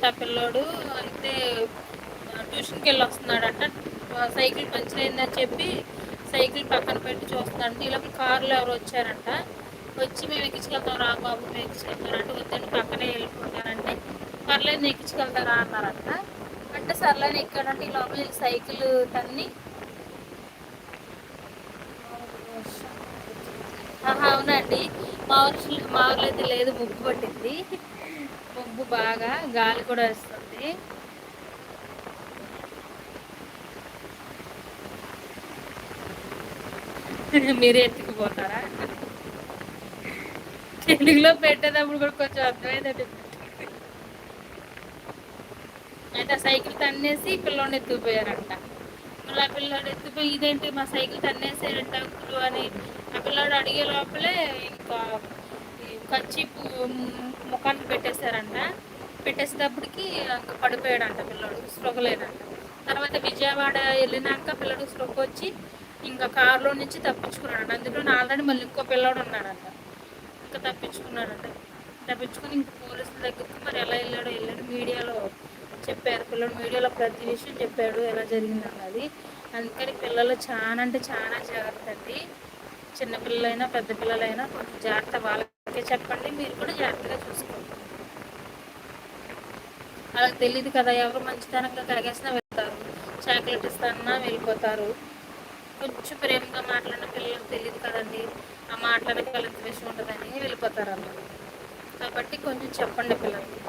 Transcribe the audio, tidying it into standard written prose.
ఆ పిల్లోడు. అయితే ట్యూషన్కి వెళ్ళి వస్తున్నాడంట. సైకిల్ పంచర్ అయిందని చెప్పి సైకిల్ పక్కన పెట్టి చూస్తున్నాడంట. ఇలా కారులో ఎవరు వచ్చారంట. వచ్చి మేము ఎక్కించుకెళ్తాం రా బాబు, మేము ఎక్కించుకెళ్తారంటే వద్దని పక్కనే వెళ్ళిపోతానంటే పర్లేదు నేను ఎక్కించుకెళ్తారా అన్నారంట. అంటే సర్లేని ఎక్కాడంటే ఈ లోపల సైకిల్ తన్ని. ఆహా అవునండి. మా ఊర్లో అయితే లేదు, ముగ్గు పట్టింది. ముగ్గు బాగా గాలి కూడా వస్తుంది. మీరే ఎత్తుకుపోతారా? తెలుగులో పెట్టేటప్పుడు కూడా కొంచెం అర్థమైందండి. అయితే ఆ సైకిల్ తన్నేసి పిల్లోడిని ఎత్తుకుపోయారంట. మళ్ళీ ఆ పిల్లోడు ఎత్తుకుపోయి ఇదేంటి మా సైకిల్ తన్నేసారంట అంకులు అని ఆ పిల్లోడు అడిగే లోపలే ఇంకా కచ్చిపు ముఖానికి పెట్టేశారంట. పెట్టేసేటప్పటికి ఇంకా పడిపోయాడంట పిల్లోడు, స్పృహ లేదంట. తర్వాత విజయవాడ వెళ్ళినాక పిల్లడు స్పృహ వచ్చి ఇంకా కారులో నుంచి తప్పించుకున్నాడంట. అందులో ఆల్రెడీ మళ్ళీ ఇంకో పిల్లోడు ఉన్నాడంట. ఇంకా తప్పించుకున్నాడంట. తప్పించుకుని ఇంక పోలీసుల దగ్గరికి మరి ఎలా వెళ్ళాడు మీడియాలో చెప్పారు. పిల్లడు మీడియాలో ప్రతి విషయం చెప్పాడు ఎలా జరిగింది అన్నది. అందుకని పిల్లలు చాలా అంటే చాలా జాగ్రత్త అండి. చిన్నపిల్లలైనా పెద్ద పిల్లలైనా కొంచెం జాగ్రత్త వాళ్ళకే చెప్పండి, మీరు కూడా జాగ్రత్తగా చూసుకోండి. వాళ్ళకి తెలియదు కదా, ఎవరు మంచితనంగా కడిగేసినా వెళ్తారు, చాక్లెట్ ఇస్తానన్నా వెళ్ళిపోతారు. కొంచెం ప్రేమగా మాట్లాడిన పిల్లలకు తెలియదు కదండి, ఆ మాట్లాడే పిల్లలకి విషయం ఉంటుందని వెళ్ళిపోతారు అన్నమాట. కాబట్టి కొంచెం చెప్పండి పిల్లలకి.